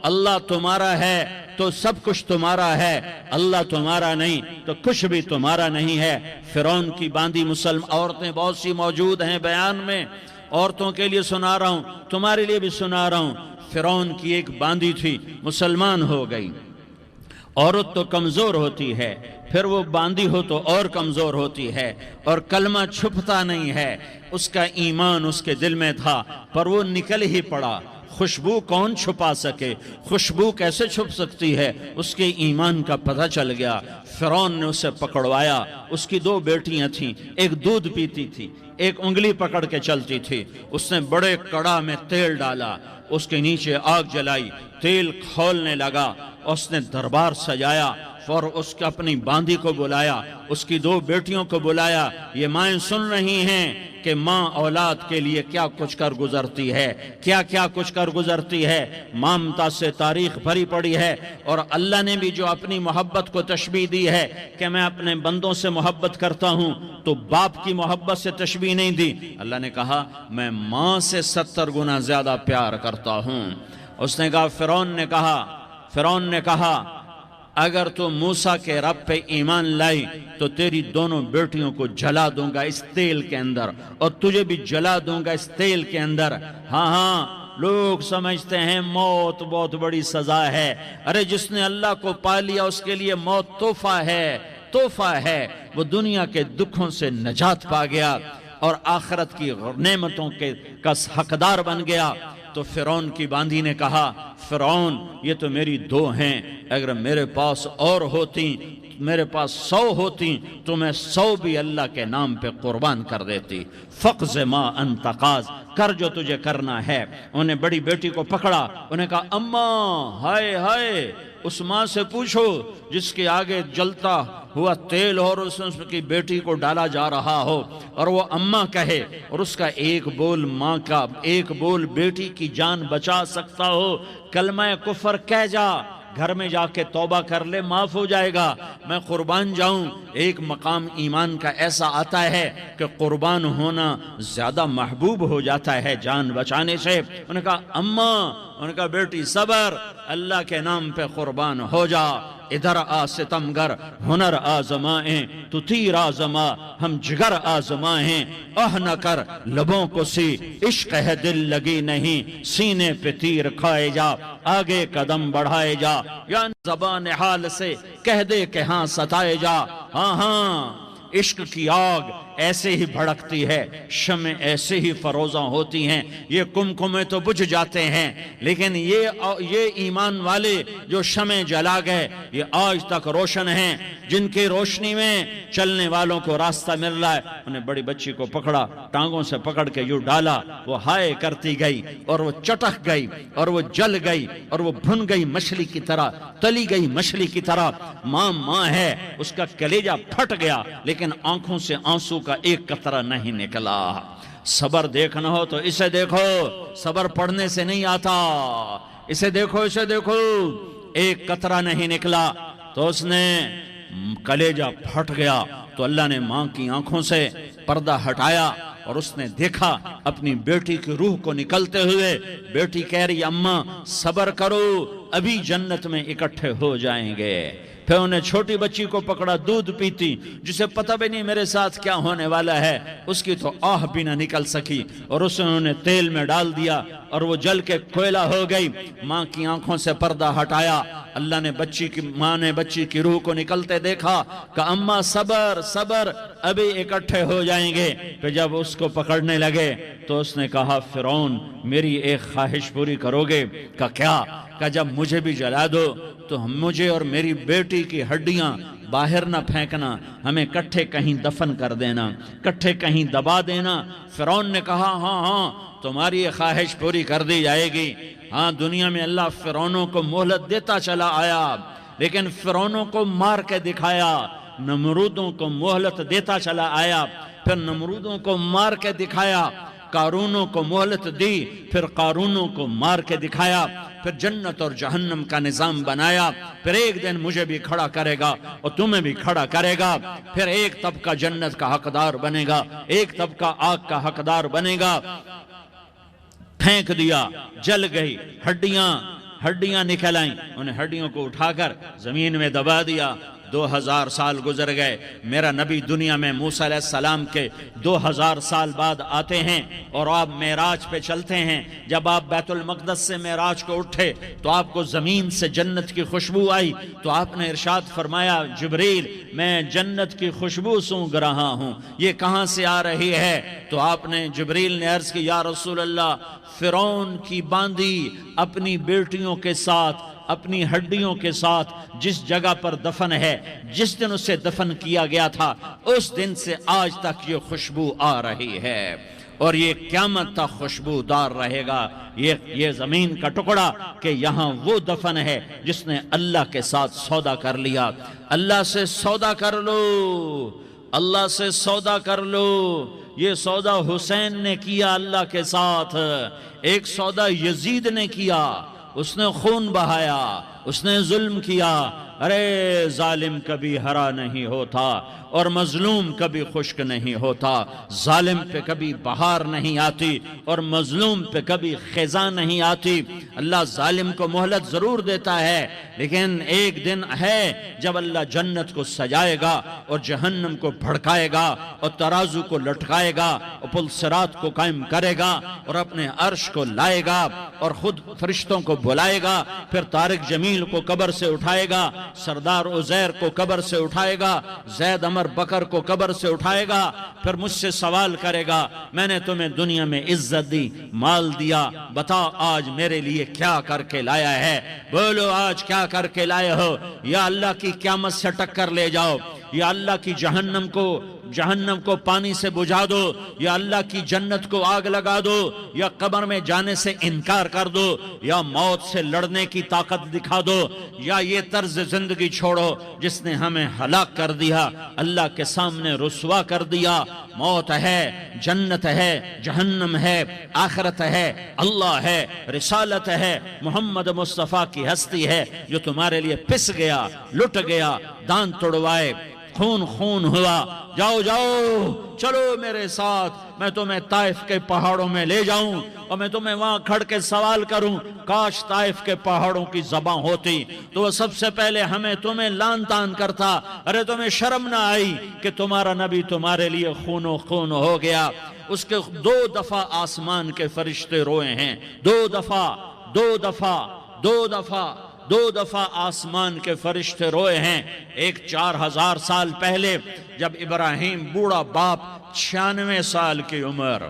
اللہ تمہارا ہے تو سب کچھ تمہارا ہے، اللہ تمہارا نہیں تو کچھ بھی تمہارا نہیں ہے۔ فرعون کی باندھی مسلم عورتیں بہت سی موجود ہیں بیان میں، عورتوں کے لیے سنا رہا ہوں، تمہارے لیے بھی سنا رہا ہوں۔ فرعون کی ایک باندھی تھی، مسلمان ہو گئی۔ عورت تو کمزور ہوتی ہے، پھر وہ باندھی ہو تو اور کمزور ہوتی ہے، اور کلمہ چھپتا نہیں ہے۔ اس کا ایمان اس کے دل میں تھا، پر وہ نکل ہی پڑا۔ خوشبو کون چھپا سکے؟ خوشبو کیسے چھپ سکتی ہے؟ اس کے ایمان کا پتہ چل گیا۔ فرعون نے اسے پکڑوایا۔ اس کی 2 بیٹیاں تھیں، ایک دودھ پیتی تھی، ایک انگلی پکڑ کے چلتی تھی۔ اس نے بڑے کڑا میں تیل ڈالا، اس کے نیچے آگ جلائی، تیل کھولنے لگا، اس نے دربار سجایا، اور اس کے اپنی باندھی کو بلایا، اس کی 2 بیٹیوں کو بلایا۔ یہ مائیں سن رہی ہیں کہ ماں اولاد کے لیے کیا کچھ کر گزرتی ہے، کیا کچھ کر گزرتی ہے۔ مامتا سے تاریخ بھری پڑی ہے، اور اللہ نے بھی جو اپنی محبت کو تشبیہ دی ہے کہ میں اپنے بندوں سے محبت کرتا ہوں، تو باپ کی محبت سے تشبیہ نہیں دی۔ اللہ نے کہا میں ماں سے 70 گنا زیادہ پیار کرتا ہوں۔ اس نے کہا فرعون نے کہا اگر تو موسیٰ کے رب پہ ایمان لائی تو تیری دونوں بیٹیوں کو جلا دوں گا اس تیل کے اندر، اور تجھے بھی جلا دوں گا اس تیل کے اندر۔ ہاں لوگ سمجھتے ہیں موت بہت بڑی سزا ہے۔ ارے جس نے اللہ کو پا لیا اس کے لیے موت تحفہ ہے۔ وہ دنیا کے دکھوں سے نجات پا گیا اور آخرت کی نعمتوں کا حقدار بن گیا۔ تو فرعون کی باندھی نے کہا فرعون یہ تو میری 2 ہیں، اگر میرے پاس اور ہوتی، میرے پاس 100 ہوتی تو میں 100 بھی اللہ کے نام پہ قربان کر دیتی۔ فقض ما انت قاض، کر جو تجھے کرنا ہے۔ انہیں بڑی بیٹی کو پکڑا، انہیں کہا اماں ہائے اس ماں سے پوچھو جس کے آگے جلتا ہوا تیل اور اس کی بیٹی کو ڈالا جا رہا ہو، اور وہ اماں کہے، اور اس کا ایک بول ماں کا، ایک بول بیٹی کی جان بچا سکتا ہو۔ کلمہ کفر کہہ جا، گھر میں جا کے توبہ کر لے، معاف ہو جائے گا، میں قربان جاؤں۔ ایک مقام ایمان کا ایسا آتا ہے کہ قربان ہونا زیادہ محبوب ہو جاتا ہے جان بچانے سے۔ انہوں نے کہا اماں، انہوں نے کہا بیٹی صبر، اللہ کے نام پہ قربان ہو جا۔ ادھر آ ستمگر، ہنر آزمائیں تو تیر آزما، ہم جگر آزمائیں نہ کر لبوں کو سی، عشق ہے دل لگی نہیں، سینے پہ تیر کھائے جا، آگے قدم بڑھائے جا، یا زبان حال سے کہہ دے کہ ہاں ستائے جا۔ ہاں عشق کی آگ ایسے ہی بھڑکتی ہے، شمع ایسے ہی فروزاں ہوتی ہیں، یہ کمکمے تو بجھ جاتے ہیں، لیکن یہ ایمان والے جو شمع جلا گئے یہ آج تک روشن ہیں، جن کی روشنی میں چلنے والوں کو راستہ مل رہا ہے۔ انہیں بڑی بچی کو پکڑا، ٹانگوں سے پکڑ کے یوں ڈالا، وہ ہائے کرتی گئی اور وہ چٹک گئی اور وہ جل گئی اور وہ بھن گئی مچھلی کی طرح، تلی گئی مچھلی کی طرح۔ ماں ہے، اس کا کلیجہ پھٹ گیا، لیکن آنکھوں سے آنسو کا ایک قطرہ نہیں نکلا۔ صبر دیکھنا ہو تو اسے دیکھو، صبر پڑھنے سے نہیں آتا، اسے دیکھو ایک قطرہ نہیں نکلا تو اس نے کلیجہ پھٹ گیا۔ تو اللہ نے ماں کی آنکھوں سے پردہ ہٹایا اور اس نے دیکھا اپنی بیٹی کی روح کو نکلتے ہوئے۔ بیٹی کہہ رہی اماں صبر کرو، ابھی جنت میں اکٹھے ہو جائیں گے۔ پھر انہیں چھوٹی بچی کو پکڑا، دودھ پیتی، جسے پتہ بھی نہیں میرے ساتھ کیا ہونے والا ہے، اس کی تو آہ بھی نہ نکل سکی، اور اسے انہوں نے تیل میں ڈال دیا اور وہ جل کے کوئلہ ہو گئی۔ ماں کی آنکھوں سے پردہ ہٹایا، اللہ نے ماں نے بچی کی روح کو نکلتے دیکھا کہ اماں صبر ابھی اکٹھے ہو جائیں گے۔ پھر جب اس کو پکڑنے لگے تو اس نے کہا فرعون میری ایک خواہش پوری کرو گے؟ کیا؟ کہ جب مجھے بھی جلا دو تو مجھے اور میری بیٹی کی ہڈیاں باہر نہ پھینکنا، ہمیں کٹھے کہیں دفن کر دینا، کٹھے کہیں دبا دینا۔ فرعون نے کہا ہاں تمہاری یہ خواہش پوری کر دی جائے گی۔ ہاں دنیا میں اللہ فرعونوں کو مہلت دیتا چلا آیا، لیکن فرعونوں کو مار کے دکھایا۔ نمرودوں کو مہلت دیتا چلا آیا، پھر نمرودوں کو مار کے دکھایا۔ قارونوں کو مہلت دی، پھر قارونوں کو مار کے دکھایا۔ پھر جنت اور جہنم کا نظام بنایا۔ پھر ایک دن مجھے بھی کھڑا کرے گا اور تمہیں بھی کھڑا کرے گا۔ پھر ایک طبقہ جنت کا حقدار بنے گا، ایک طبقہ آگ کا حقدار بنے گا۔ پھینک دیا، جل گئی، ہڈیاں نکل آئیں، انہیں ہڈیوں کو اٹھا کر زمین میں دبا دیا۔ 2000 سال گزر گئے، میرا نبی دنیا میں موسیٰ علیہ السلام کے 2000 سال بعد آتے ہیں اور آپ معراج پہ چلتے ہیں۔ جب آپ بیت المقدس سے معراج کو اٹھے تو آپ کو زمین سے جنت کی خوشبو آئی، تو آپ نے ارشاد فرمایا جبریل میں جنت کی خوشبو سونگھ رہا ہوں، یہ کہاں سے آ رہی ہے؟ تو آپ نے جبریل نے عرض کی یا رسول اللہ، فرعون کی باندی اپنی بیٹیوں کے ساتھ، اپنی ہڈیوں کے ساتھ جس جگہ پر دفن ہے، جس دن اسے دفن کیا گیا تھا، اس دن سے آج تک یہ خوشبو آ رہی ہے اور یہ قیامت تک خوشبودار رہے گا۔ یہ زمین کا ٹکڑا کہ یہاں وہ دفن ہے جس نے اللہ کے ساتھ سودا کر لیا۔ اللہ سے سودا کر لو، اللہ سے سودا کر لو۔ یہ سودا حسین نے کیا اللہ کے ساتھ، ایک سودا یزید نے کیا، اس نے خون بہایا، اس نے ظلم کیا۔ ارے ظالم کبھی ہرا نہیں ہوتا اور مظلوم کبھی خشک نہیں ہوتا، ظالم پہ کبھی بہار نہیں آتی اور مظلوم پہ کبھی خزاں نہیں آتی۔ اللہ ظالم کو مہلت ضرور دیتا ہے، لیکن ایک دن ہے جب اللہ جنت کو سجائے گا اور جہنم کو بھڑکائے گا اور ترازو کو لٹکائے گا اور پل صراط کو قائم کرے گا اور اپنے عرش کو لائے گا اور خود فرشتوں کو بلائے گا، پھر طارق جمیل کو قبر سے اٹھائے گا، سردار عزیر کو قبر سے اٹھائے گا، زید عمر بکر کو قبر سے اٹھائے گا، پھر مجھ سے سوال کرے گا میں نے تمہیں دنیا میں عزت دی، مال دیا، بتا آج میرے لیے کیا کر کے لایا ہے؟ بولو آج کیا کر کے لائے ہو؟ یا اللہ کی قیامت سے ٹکر لے جاؤ، یا اللہ کی جہنم کو پانی سے بجھا دو، یا اللہ کی جنت کو آگ لگا دو، یا قبر میں جانے سے انکار کر دو، یا موت سے لڑنے کی طاقت دکھا دو، یا یہ طرز زندگی چھوڑو جس نے ہمیں ہلاک کر دیا، اللہ کے سامنے رسوا کر دیا۔ موت ہے، جنت ہے، جہنم ہے، آخرت ہے، اللہ ہے، رسالت ہے، محمد مصطفیٰ کی ہستی ہے جو تمہارے لیے پس گیا، لٹ گیا، دان توڑوائے، خون ہوا۔ جاؤ چلو میرے ساتھ، میں تمہیں طائف کے پہاڑوں میں لے جاؤں اور میں تمہیں وہاں کھڑ کے سوال کروں، کاش طائف کے پہاڑوں کی زبان ہوتی تو وہ سب سے پہلے تمہیں لان تان کرتا۔ ارے تمہیں شرم نہ آئی کہ تمہارا نبی تمہارے لیے خون و خون ہو گیا؟ اس کے 2 دفعہ آسمان کے فرشتے روئے ہیں، 2 دفعہ آسمان کے فرشتے روئے ہیں۔ ایک 4000 سال پہلے جب ابراہیم بوڑھا باپ 96 سال کی عمر،